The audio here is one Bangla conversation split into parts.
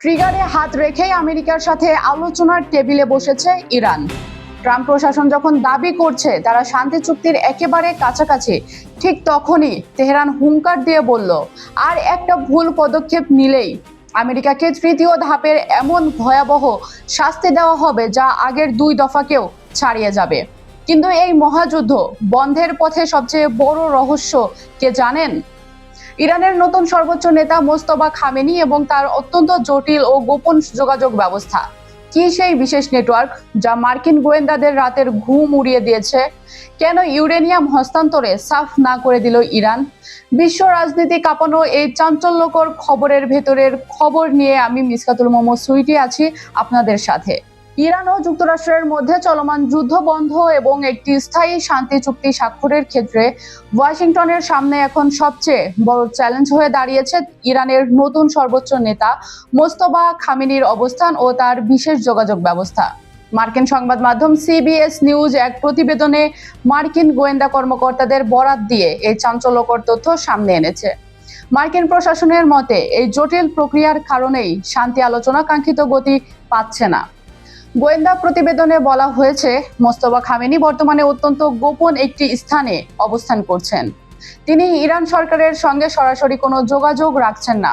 ট্রিগারে হাত রেখেই আমেরিকার সাথে আলোচনার টেবিলে বসেছে ইরান। ট্রাম্প প্রশাসন যখন দাবি করছে তারা শান্তি চুক্তির একেবারে কাছাকাছি, ঠিক তখনই তেহরান হুঙ্কার দিয়ে বলল আর একটা ভুল পদক্ষেপ নিলেই আমেরিকাকে তৃতীয় ধাপের এমন ভয়াবহ শাস্তি দেওয়া হবে যা আগের 2 দফাকেও ছাড়িয়ে যাবে। কিন্তু এই মহাযুদ্ধ বন্ধের পথে সবচেয়ে বড় রহস্য কে জানেন? ইরানের নতুন সর্বোচ্চ নেতা মোস্তফা খামেনি এবং তার অত্যন্ত জটিল ও গোপন যোগাযোগ ব্যবস্থা। কি সেই বিশেষ নেটওয়ার্ক যা মার্কিন গোয়েন্দাদের রাতের ঘুম উড়িয়ে দিয়েছে? কেন ইউরেনিয়াম হস্তান্তরে সাফ না করে দিল ইরান? বিশ্ব রাজনীতি কাঁপানো এই চাঞ্চল্যকর খবরের ভেতরের খবর নিয়ে আমি মিসকাতুল মোহাম্মদ সুইটি আছি আপনাদের সাথে। ইরান ও যুক্তরাষ্ট্রের মধ্যে চলমান যুদ্ধ বন্ধ এবং একটি স্থায়ী শান্তি চুক্তি স্বাক্ষরের ক্ষেত্রে ওয়াশিংটনের সামনে এখন সবচেয়ে বড় চ্যালেঞ্জ হয়ে দাঁড়িয়েছে ইরানের নতুন সর্বোচ্চ নেতা মোস্তফা খামেনির অবস্থান ও তার বিশেষ যোগাযোগ ব্যবস্থা। মার্কিন সংবাদ মাধ্যম সিবিএস নিউজ এক প্রতিবেদনে মার্কিন গোয়েন্দা কর্মকর্তাদের বরাত দিয়ে এই চাঞ্চল্যকর তথ্য সামনে এনেছে। মার্কিন প্রশাসনের মতে এই জটিল প্রক্রিয়ার কারণেই শান্তি আলোচনা কাঙ্ক্ষিত গতি পাচ্ছে না। গোয়েন্দা প্রতিবেদনে বলা হয়েছে মোস্তফা খামেনি বর্তমানে অত্যন্ত গোপন একটি স্থানে অবস্থান করছেন। তিনি ইরান সরকারের সঙ্গে সরাসরি কোনো যোগাযোগ রাখছেন না,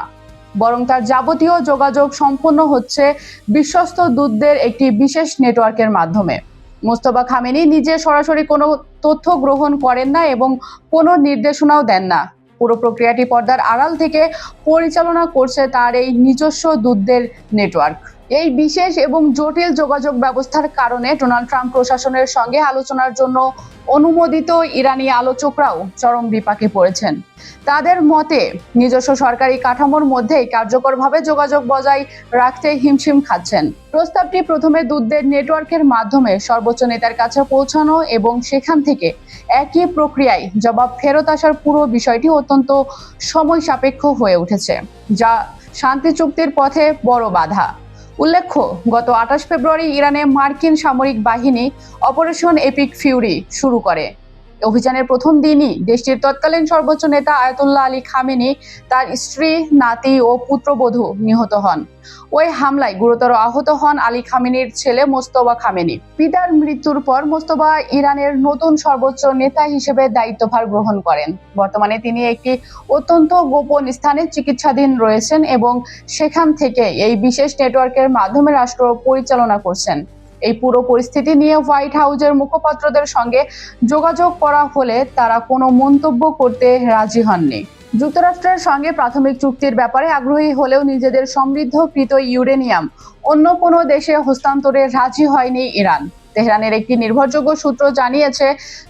বরং তার যাবতীয় যোগাযোগ সম্পন্ন হচ্ছে বিশ্বস্ত দূতদের একটি বিশেষ নেটওয়ার্কের মাধ্যমে। মোস্তফা খামেনি নিজে সরাসরি কোনো তথ্য গ্রহণ করেন না এবং কোনো নির্দেশনাও দেন না। পুরো প্রক্রিয়াটি পর্দার আড়াল থেকে পরিচালনা করছে তার এই নিজস্ব দূতদের নেটওয়ার্ক। এই বিশেষ এবং জটিল যোগাযোগ ব্যবস্থার কারণে ডোনাল্ড ট্রাম্প প্রশাসনের সঙ্গে আলোচনার জন্য অনুমোদিত ইরানি আলোচকরাও চরম বিপাকে পড়েছেন। তাদের মতে নিজস্ব সরকারি কাঠামোর মধ্যেই কার্যকরভাবে যোগাযোগ বজায় রাখতে হিমশিম খাচ্ছেন। প্রস্তাবটি প্রথমে দূতদের নেটওয়ার্কের মাধ্যমে সর্বোচ্চ নেতার কাছে পৌঁছানো এবং সেখান থেকে একই প্রক্রিয়ায় জবাব ফেরত আসার পুরো বিষয়টি অত্যন্ত সময় সাপেক্ষ হয়ে উঠেছে, যা শান্তি চুক্তির পথে বড় বাধা। উল্লেখ্য, গত 28 ফেব্রুয়ারি ইরানে মার্কিন সামরিক বাহিনী অপারেশন এপিক ফিউরি শুরু করে। অভিযানের প্রথম দিনই দেশটির তৎকালীন সর্বোচ্চ নেতা আয়াতুল্লাহ আলী খামেনি, তার স্ত্রী, নাতি ও পুত্রবধূ নিহত হন। ওই হামলায় গুরুতর আহত হন আলী খামেনির ছেলে মোস্তফা খামেনি। পিতার মৃত্যুর পর মোস্তফা ইরানের নতুন সর্বোচ্চ নেতা হিসেবে দায়িত্বভার গ্রহণ করেন। বর্তমানে তিনি একটি অত্যন্ত গোপন স্থানে চিকিৎসাধীন রয়েছেন এবং সেখান থেকে এই বিশেষ নেটওয়ার্কের মাধ্যমে রাষ্ট্র পরিচালনা করছেন। এই পুরো পরিস্থিতি নিয়ে হোয়াইট হাউসের মুখপাত্রদের সঙ্গে যোগাযোগ করা হলে তারা কোনো মন্তব্য করতে রাজি হননি। যুক্তরাষ্ট্রের সঙ্গে প্রাথমিক চুক্তির ব্যাপারে আগ্রহী হলেও নিজেদের সমৃদ্ধকৃত ইউরেনিয়াম অন্য কোনো দেশে হস্তান্তরে রাজি হয়নি ইরান। তেহরানের একটি নির্ভরযোগ্য সূত্র জানিয়েছে,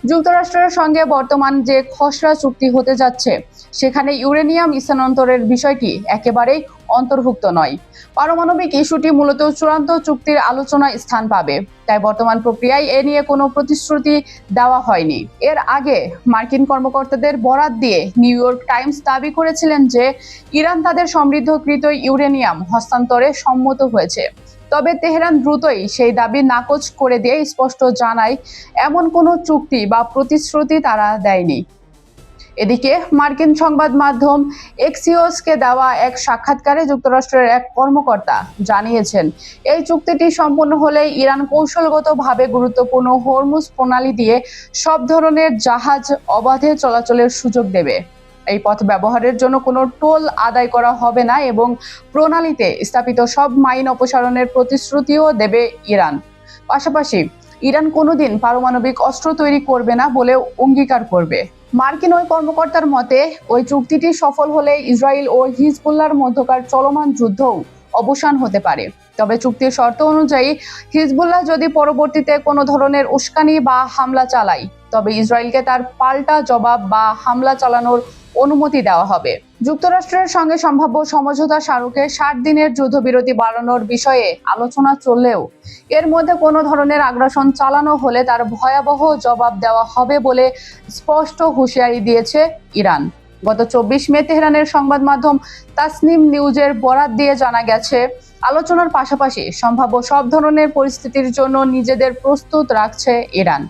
যুক্তরাষ্ট্রের সঙ্গে বর্তমান যে খসড়া চুক্তি হতে যাচ্ছে সেখানে ইউরেনিয়াম স্থানান্তরের বিষয়টি একেবারেই অন্তর্ভুক্ত নয়। পারমাণবিক ইস্যুটি মূলত চূড়ান্ত চুক্তির আলোচনায় স্থান পাবে, তাই বর্তমান প্রক্রিয়ায় এ নিয়ে কোনো প্রতিশ্রুতি দেওয়া হয়নি। এর আগে মার্কিন কর্মকর্তাদের বরাত দিয়ে নিউ ইয়র্ক টাইমস দাবি করেছিলেন যে ইরান তাদের সমৃদ্ধকৃত ইউরেনিয়াম হস্তান্তরে সম্মত হয়েছে। তবে তেহরান দ্রুতই সেই দাবি নাকচ করে দিয়ে স্পষ্ট জানায় এমন কোনো চুক্তি বা প্রতিশ্রুতি তারা দেয়নি। এদিকে মার্কিন সংবাদ মাধ্যম এক্সিওসকে দেওয়া এক সাক্ষাৎকারে যুক্তরাষ্ট্রের এক কর্মকর্তা জানিয়েছেন, এই চুক্তিটি সম্পন্ন হলে ইরান কৌশলগতভাবে গুরুত্বপূর্ণ হরমুজ প্রণালী দিয়ে সব ধরনের জাহাজ অবাধে চলাচলের সুযোগ দেবে। এই পথ ব্যবহারের জন্য কোনো টোল আদায় করা হবে না এবং প্রণালীতে স্থাপিত সব মাইন অপসারণের প্রতিশ্রুতিও দেবে ইরান। পাশাপাশি ইরান কোনোদিন পারমাণবিক অস্ত্র তৈরি করবে না বলেও অঙ্গীকার করবে। মার্কিন ওই কর্মকর্তার মতে, ওই চুক্তিটি সফল হলে ইসরায়েল ও হিজবুল্লাহর মধ্যকার চলমান যুদ্ধও অবসান হতে পারে। তবে চুক্তির শর্ত অনুযায়ী হিজবুল্লাহ যদি পরবর্তীতে কোনো ধরনের উস্কানি বা হামলা চালায়, তবে ইসরায়েলকে তার পাল্টা জবাব বা হামলা চালানোর অনুমতি দেওয়া হবে। যুক্তরাষ্ট্রের সঙ্গে সম্ভাব্য সমঝোতা স্মারকে 60 দিনের যুদ্ধবিরতি বাড়ানোর বিষয়ে আলোচনা চললেও এর মধ্যে কোনো ধরনের আগ্রাসন চালানো হলে তার ভয়াবহ জবাব দেওয়া হবে বলে স্পষ্ট হুঁশিয়ারি দিয়েছে ইরান। গত 24 মে তেহরানের সংবাদ মাধ্যম তাসনিম নিউজের বরাত দিয়ে জানা গেছে, আলোচনার পাশাপাশি সম্ভাব্য সব ধরনের পরিস্থিতির জন্য নিজেদের প্রস্তুত রাখছে ইরান।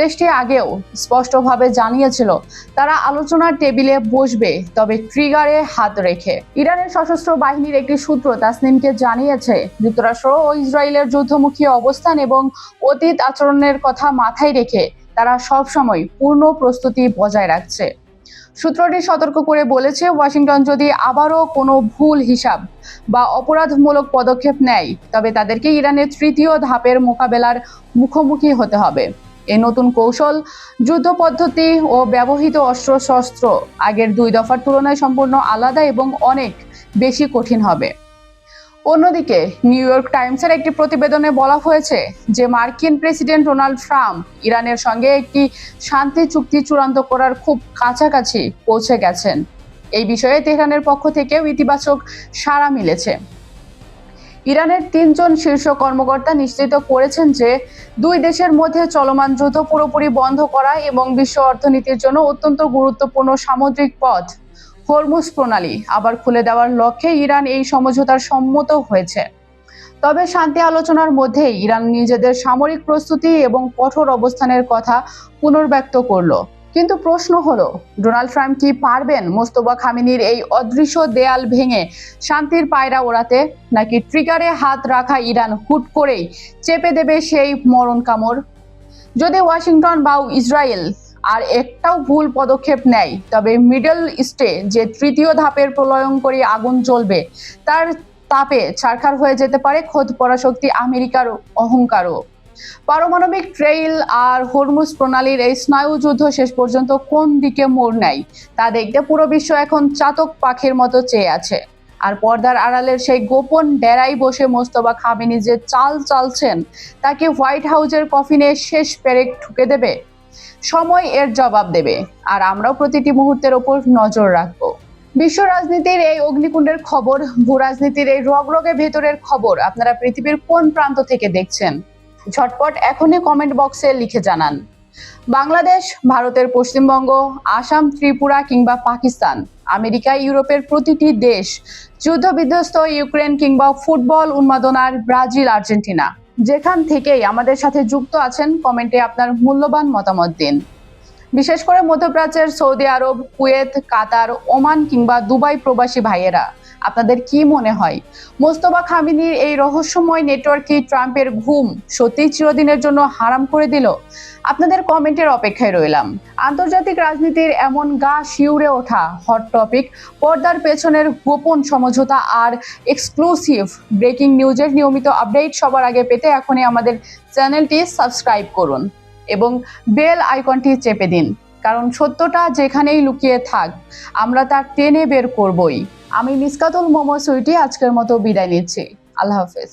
দেশটি আগেও স্পষ্টভাবে জানিয়েছিল তারা আলোচনার টেবিলে বসবে, তবে ট্রিগারে হাত রেখে। ইরানের সশস্ত্র বাহিনীর একটি সূত্র তাসনিমকে জানিয়েছে, যুক্তরাষ্ট্র ও ইসরায়েলের যুদ্ধমুখী অবস্থান এবং অতীত আচরণের কথা মাথায় রেখে তারা সবসময় পূর্ণ প্রস্তুতি বজায় রাখছে। সূত্রটি সতর্ক করে বলেছে, ওয়াশিংটন যদি আবারও কোনো ভুল হিসাব বা অপরাধমূলক পদক্ষেপ নেয়, তবে তাদেরকে ইরানের তৃতীয় ধাপের মোকাবেলার মুখোমুখি হতে হবে। এই নতুন কৌশল, যুদ্ধ পদ্ধতি ও ব্যবহৃত অস্ত্রশস্ত্র আগের 2 দফার তুলনায় সম্পূর্ণ আলাদা এবং অনেক বেশি কঠিন হবে। অন্যদিকে নিউ ইয়র্ক টাইমসের একটি প্রতিবেদনে বলা হয়েছে যে মার্কিন প্রেসিডেন্ট ডোনাল্ড ট্রাম্প ইরানের সঙ্গে একটি শান্তি চুক্তি চূড়ান্ত করার খুব কাছাকাছি পৌঁছে গেছেন। এই বিষয়ে তেহরানের পক্ষ থেকেও ইতিবাচক সাড়া মিলেছে। ইরানের 3 জন শীর্ষ কর্মকর্তা নিশ্চিত করেছেন যে 2 দেশের মধ্যে চলমান যুদ্ধ পুরোপুরি বন্ধ করা এবং বিশ্ব অর্থনীতির জন্য অত্যন্ত গুরুত্বপূর্ণ সামুদ্রিক পথ হরমুজ প্রণালী আবার খুলে দেওয়ার লক্ষ্যে ইরান এই সমঝোতার সম্মত হয়েছে। তবে শান্তি আলোচনার মধ্যে ইরান নিজেদের সামরিক প্রস্তুতি এবং কঠোর অবস্থানের কথা পুনর্ব্যক্ত করলো। কিন্তু প্রশ্ন হলো, ডোনাল্ড ট্রাম্প কি পারবেন মোস্তফা খামেনির এই অদৃশ্য দেয়াল ভেঙে শান্তির পায়রা ওড়াতে, নাকি ট্রিগারে হাত রাখা ইরান হুট করেই চেপে দেবে সেই মরণ কামড়? যদি ওয়াশিংটন বা ইসরায়েল আর একটাও ভুল পদক্ষেপ নেয়, তবে মিডল ইস্টে যে তৃতীয় ধাপের প্রলয়ঙ্করী আগুন জ্বলবে, তার তাপে ছারখার হয়ে যেতে পারে খোদ পরাশক্তি আমেরিকার অহংকারও। পারমাণবিক ট্রেইল আর হরমুজ প্রণালীর এই স্নায়ুযুদ্ধ শেষ পর্যন্ত কোন দিকে মোড় নেয় তা দেখতে পুরো বিশ্ব এখন চাতক পাখির মতো চেয়ে আছে। আর পর্দার আড়ালের সেই গোপন ডেরায় বসে মোস্তফা খামেনি যে চাল চালছেন, তাকে হোয়াইট হাউসের কফিনে শেষ পেরেক ঠুকে দেবে? সময় এর জবাব দেবে, আর আমরাও প্রতিটি মুহূর্তের ওপর নজর রাখবো। বিশ্ব রাজনীতির এই অগ্নিকুণ্ডের খবর, ভূ রাজনীতির এই রগরগে ভেতরের খবর আপনারা পৃথিবীর কোন প্রান্ত থেকে দেখছেন? ঝটপট এখনই কমেন্ট বক্সে লিখে জানান। বাংলাদেশ, ভারতের পশ্চিমবঙ্গ, আসাম, ত্রিপুরা কিংবা পাকিস্তান, আমেরিকা, ইউরোপের প্রতিটি দেশ, যুদ্ধ বিধ্বস্ত ইউক্রেন কিংবা ফুটবল উন্মাদনার ব্রাজিল, আর্জেন্টিনা, যেখান থেকেই আমাদের সাথে যুক্ত আছেন, কমেন্টে আপনার মূল্যবান মতামত দিন। বিশেষ করে মধ্যপ্রাচ্যের সৌদি আরব, কুয়েত, কাতার, ওমান কিংবা দুবাই প্রবাসী ভাইয়েরা, আপনাদের কি মনে হয় মোস্তফা খামেনির এই রহস্যময় নেটওয়ার্ক কি ট্রাম্পের ঘুম সত্যিই চিরদিনের জন্য হারাম করে দিল? আপনাদের কমেন্টের অপেক্ষায় রইলাম। আন্তর্জাতিক রাজনীতির এমন গা শিউরে ওঠা হট টপিক, পর্দার পেছনের গোপন সমঝোতা আর এক্সক্লুসিভ ব্রেকিং নিউজের নিয়মিত আপডেট সবার আগে পেতে এখনই আমাদের চ্যানেলটি সাবস্ক্রাইব করুন এবং বেল আইকনটি চেপে দিন, কারণ সত্যটা যেখানেই লুকিয়ে থাক, আমরা তা টেনে বের করবই। আমি মিসকাতুল মোমো সুইটি আজকের মতো বিদায় নিচ্ছি। আল্লাহ হাফেজ।